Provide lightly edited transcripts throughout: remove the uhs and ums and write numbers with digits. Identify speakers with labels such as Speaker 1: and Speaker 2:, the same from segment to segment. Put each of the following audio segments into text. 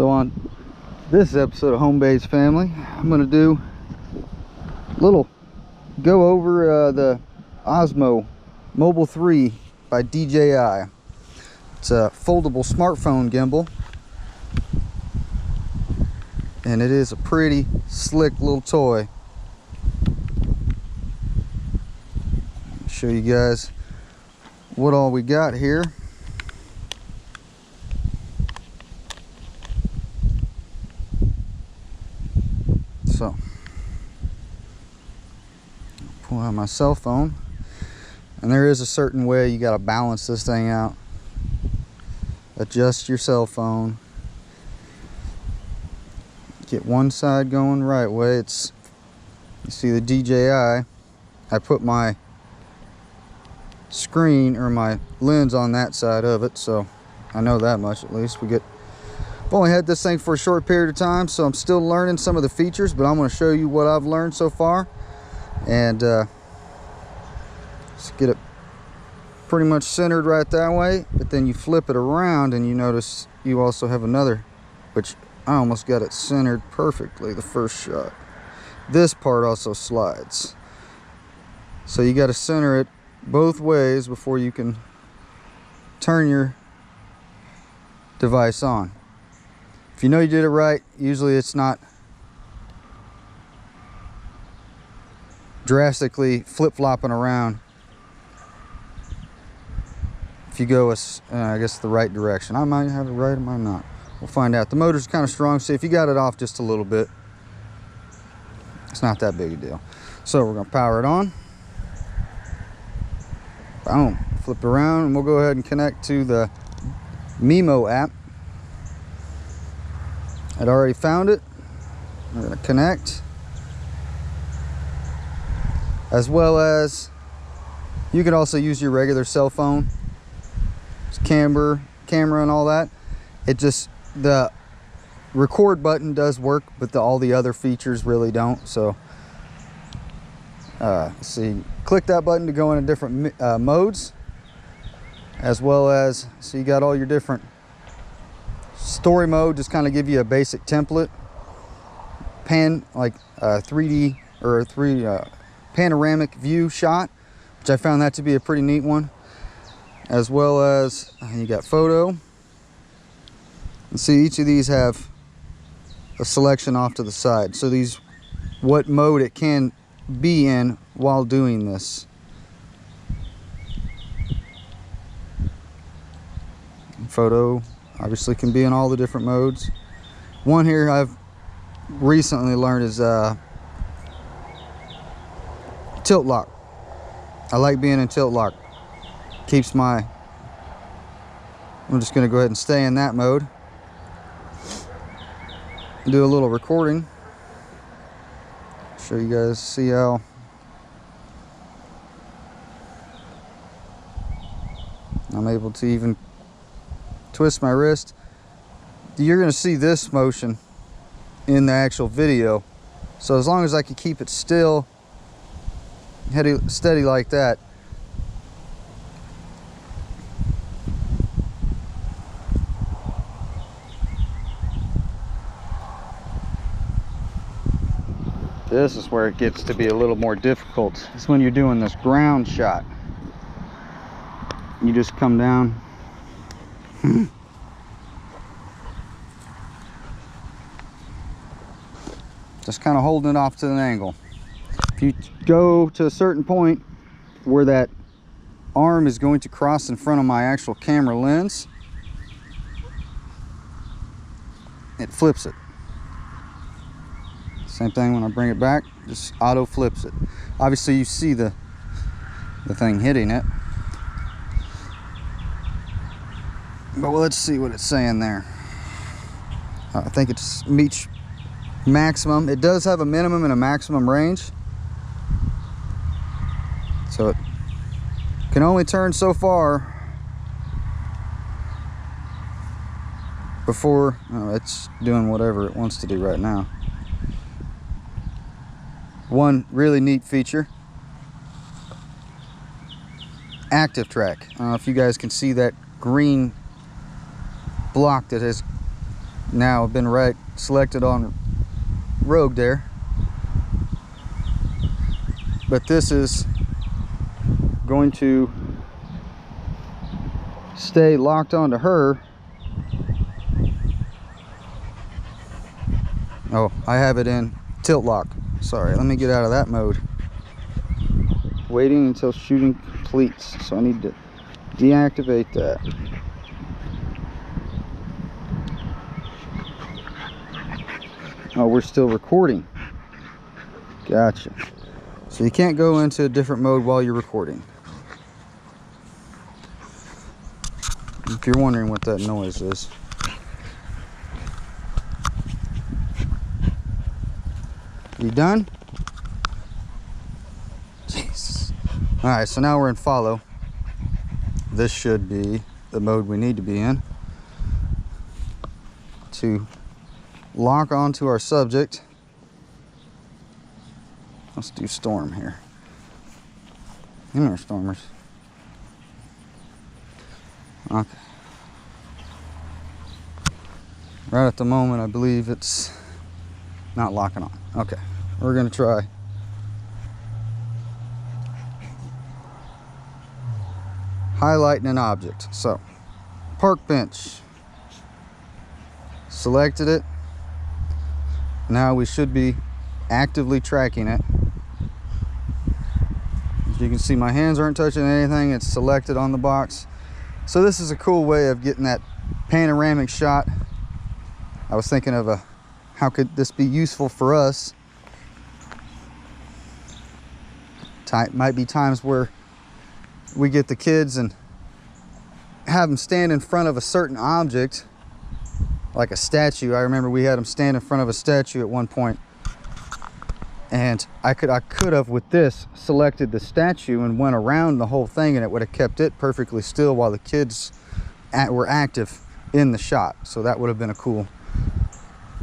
Speaker 1: So on this episode of Home Base Family, I'm going to do a little go over the Osmo Mobile 3 by DJI. It's a foldable smartphone gimbal, and it is a pretty slick little toy. Show you guys what all we got here. So, pull out my cell phone, and there is a certain way you got to balance this thing out. Adjust your cell phone. Get one side going right way. It's, you see the DJI. I put my screen or my lens on that side of it, so I know that much at least. I've only had this thing for a short period of time, so I'm still learning some of the features, but I'm going to show you what I've learned so far. And let's get it pretty much centered right that way, but then you flip it around and you notice you also have another, which I almost got it centered perfectly the first shot. This part also slides, so you got to center it both ways before you can turn your device on. If you know you did it right, usually it's not drastically flip-flopping around if you go I guess the right direction. I might have it right, I might not. We'll find out. The motor's kind of strong, so if you got it off just a little bit, it's not that big a deal. So we're going to power it on. Boom. Flip around, and we'll go ahead and connect to the Mimo app. I'd already found it. We're going to connect, as well as you can also use your regular cell phone. It's camera and all that. It just, the record button does work, but all the other features really don't. So see, click that button to go into different modes, as well as, so you got all your different story mode, just kind of give you a basic template, like 3D or panoramic view shot, which I found that to be a pretty neat one, as well as you got photo. And see, each of these have a selection off to the side, so these, what mode it can be in while doing this. Photo obviously can be in all the different modes. One here I've recently learned is tilt lock. I like being in tilt lock. Keeps my, I'm just going to go ahead and stay in that mode. Do a little recording. Show you guys, see how I'm able to even twist my wrist. You're going to see this motion in the actual video, so as long as I can keep it still, steady like that, this is where it gets to be a little more difficult. It's when you're doing this ground shot. You just come down. Just kind of holding it off to an angle. If you go to a certain point where that arm is going to cross in front of my actual camera lens, it flips it. Same thing when I bring it back, just auto flips it. Obviously you see the thing hitting it, but let's see what it's saying there. I think it's meets maximum. It does have a minimum and a maximum range, so it can only turn so far before it's doing whatever it wants to do right now. One really neat feature, active track. I don't know if you guys can see that green block that has Now I've been right selected on rogue there, but this is going to stay locked onto her. Oh, I have it in tilt lock. Sorry, let me get out of that mode. Waiting until shooting completes, so I need to deactivate that. Oh, we're still recording. Gotcha. So you can't go into a different mode while you're recording. If you're wondering what that noise is. You done? Jesus. Alright, so now we're in follow. This should be the mode we need to be in to lock onto our subject. Let's do storm here. In our stormers. Okay. Right at the moment, I believe it's not locking on. Okay, we're gonna try. Highlighting an object. So, park bench. Selected it. Now we should be actively tracking it. As you can see, my hands aren't touching anything. It's selected on the box. So this is a cool way of getting that panoramic shot. I was thinking of how could this be useful for us. Might be times where we get the kids and have them stand in front of a certain object, like a statue. I remember we had them stand in front of a statue at one point, and I could have with this selected the statue and went around the whole thing, and it would have kept it perfectly still while the kids were active in the shot. So that would have been a cool.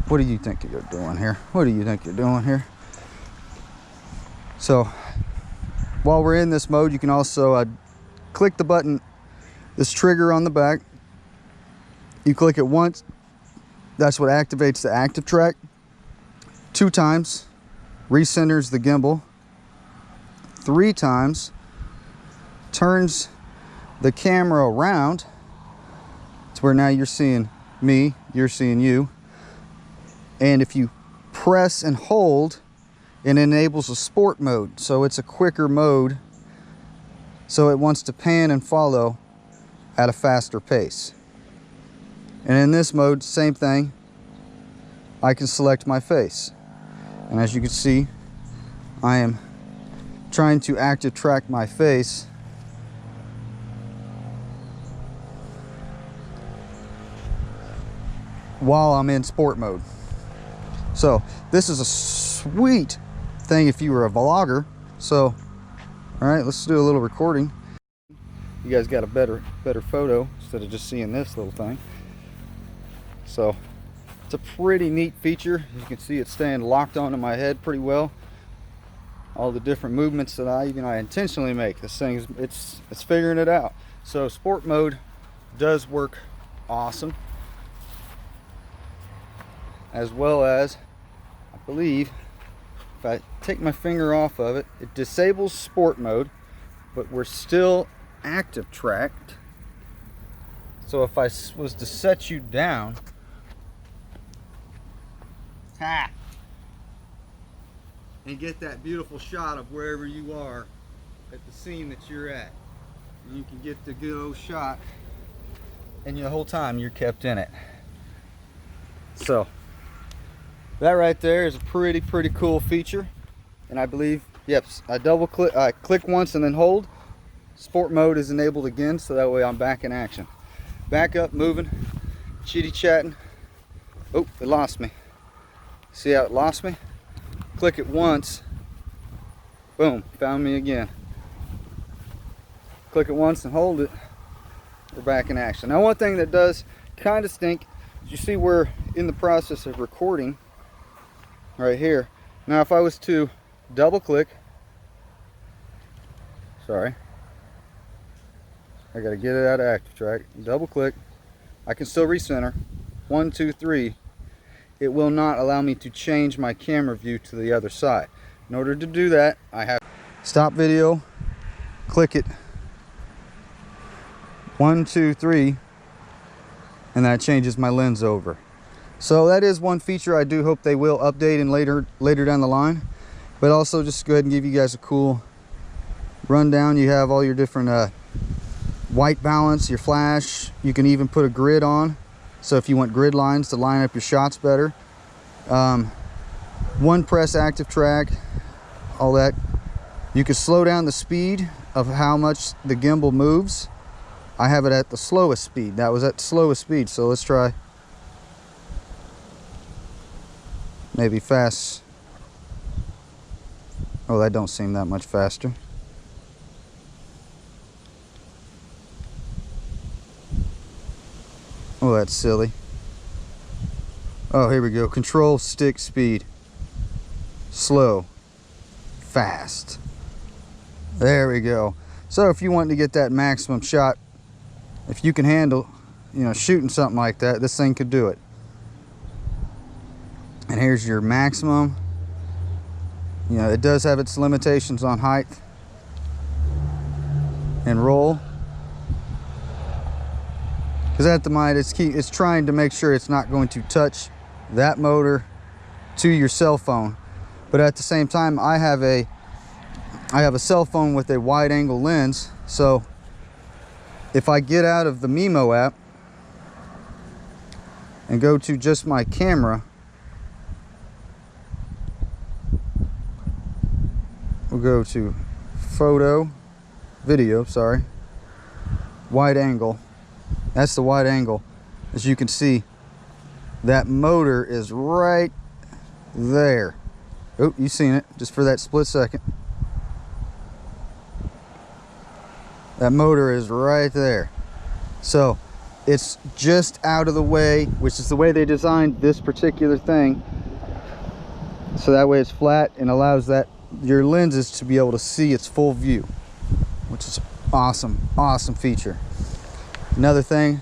Speaker 1: What do you think you're doing here? What do you think you're doing here? So while we're in this mode, you can also click the button, this trigger on the back. You click it once, that's what activates the active track. 2 times, recenters the gimbal. 3 times, turns the camera around to where now you're seeing me, you're seeing you. And if you press and hold, it enables a sport mode. So it's a quicker mode. So it wants to pan and follow at a faster pace. And in this mode, same thing. I can select my face. And as you can see, I am trying to active track my face. While I'm in sport mode. So this is a sweet thing if you were a vlogger. So, all right, let's do a little recording. You guys got a better photo instead of just seeing this little thing. So it's a pretty neat feature. You can see it's staying locked onto my head pretty well. All the different movements that I intentionally make. This thing is it's figuring it out. So sport mode does work awesome. As well as, I believe, if I take my finger off of it, it disables sport mode, but we're still active tracked. So if I was to set you down, and get that beautiful shot of wherever you are at the scene that you're at, and you can get the good old shot, and the whole time you're kept in it. So that right there is a pretty cool feature. And I believe, yep, I click once and then hold. Sport mode is enabled again, so that way I'm back in action. Back up, moving, chitty chatting. Oh, it lost me. See how it lost me? Click it once, boom, found me again. Click it once and hold it, we're back in action. Now one thing that does kind of stink, is you see we're in the process of recording right here. Now if I was to double click, sorry, I gotta get it out of active track, double click, I can still recenter, 1, 2, 3, it will not allow me to change my camera view to the other side. In order to do that, I have stop video, click it, 1, 2, 3, and that changes my lens over. So that is one feature I do hope they will update in later down the line. But also just go ahead and give you guys a cool rundown. You have all your different white balance, your flash. You can even put a grid on, so if you want grid lines to line up your shots better. One press active track, all that. You can slow down the speed of how much the gimbal moves. I have it at the slowest speed. That was at the slowest speed, so let's try maybe fast. Oh, that don't seem that much faster. Oh, that's silly. Oh, here we go. Control stick speed. Slow. Fast. There we go. So if you want to get that maximum shot, if you can handle, you know, shooting something like that, this thing could do it. And here's your maximum. You know, it does have its limitations on height and roll. Because at the mind, it's trying to make sure it's not going to touch that motor to your cell phone. But at the same time, I have a cell phone with a wide angle lens. So if I get out of the Mimo app and go to just my camera, we'll go to video, sorry, wide angle. That's the wide angle. As you can see, that motor is right there. Oh, you've seen it just for that split second. That motor is right there. So it's just out of the way, which is the way they designed this particular thing. So that way it's flat and allows your lenses to be able to see its full view, which is awesome, awesome feature. Another thing,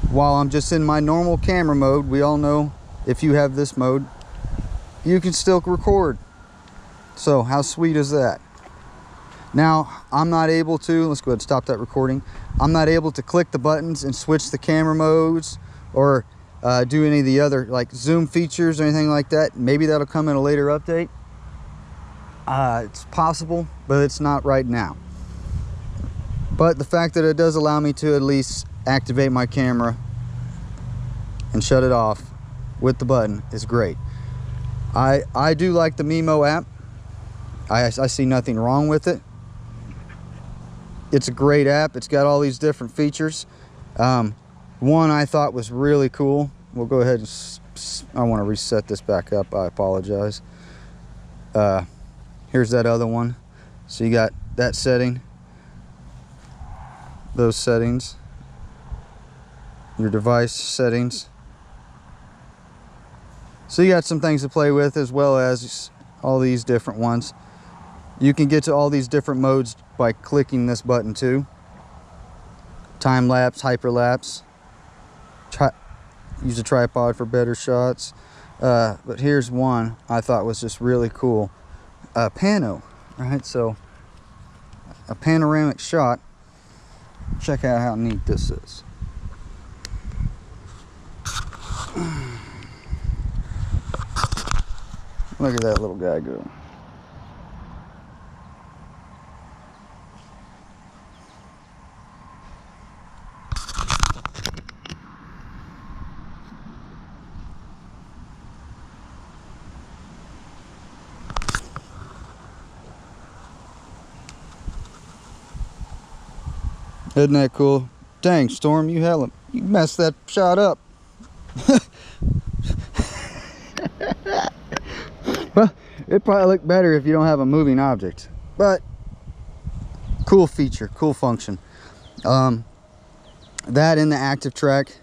Speaker 1: while I'm just in my normal camera mode, we all know if you have this mode, you can still record. So how sweet is that? Now, I'm not able to, let's go ahead and stop that recording. I'm not able to click the buttons and switch the camera modes or do any of the other like zoom features or anything like that. Maybe that'll come in a later update. It's possible, but it's not right now. But the fact that it does allow me to at least activate my camera and shut it off with the button is great. I do like the Mimo app. I see nothing wrong with it. It's a great app. It's got all these different features. One I thought was really cool. We'll go ahead and I want to reset this back up. I apologize. Here's that other one. So you got that setting, those settings, your device settings. So you got some things to play with, as well as all these different ones. You can get to all these different modes by clicking this button too. Time lapse, hyperlapse. Use a tripod for better shots. But here's one I thought was just really cool. Pano, right? So a panoramic shot. Check out how neat this is. Look at that little guy go. Isn't that cool? Dang, Storm, you messed that shot up. Well, it'd probably look better if you don't have a moving object, but cool feature, cool function. That in the active track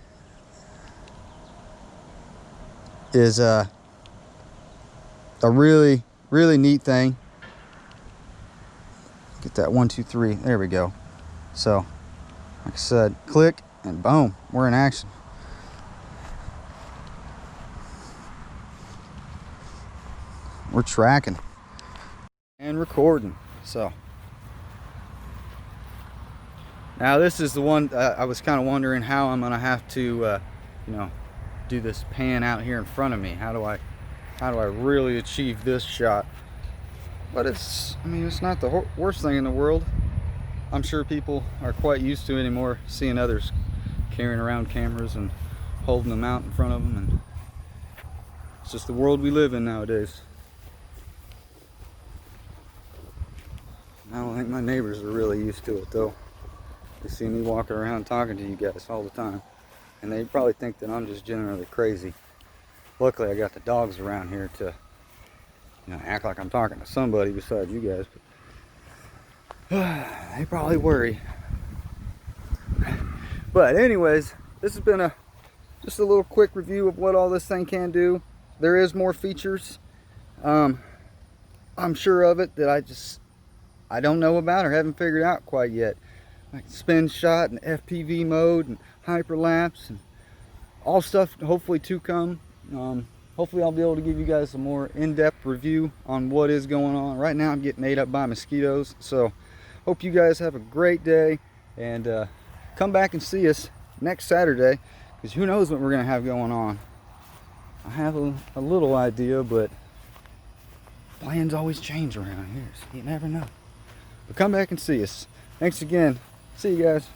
Speaker 1: is a really, really neat thing. Get that 1, 2, 3. There we go. So, like I said, click and boom, we're in action. we're tracking and recording. So now this is the one I was kind of wondering how I'm gonna have to you know, do this pan out here in front of me. How do I really achieve this shot? But it's, I mean, it's not the worst thing in the world. I'm sure people are quite used to it anymore, seeing others carrying around cameras and holding them out in front of them, and it's just the world we live in nowadays. I don't think my neighbors are really used to it though. They see me walking around talking to you guys all the time, and they probably think that I'm just generally crazy. Luckily I got the dogs around here to, you know, act like I'm talking to somebody besides you guys, but they probably worry. But anyways, this has been just a little quick review of what all this thing can do. There is more features, I'm sure of it, that I don't know about or haven't figured out quite yet, like spin shot and FPV mode and hyperlapse and all stuff hopefully to come. Hopefully I'll be able to give you guys a more in-depth review on what is going on. Right now I'm getting ate up by mosquitoes, so hope you guys have a great day, and come back and see us next Saturday, because who knows what we're going to have going on. I have a little idea, but plans always change around here, so you never know. But come back and see us. Thanks again. See you guys.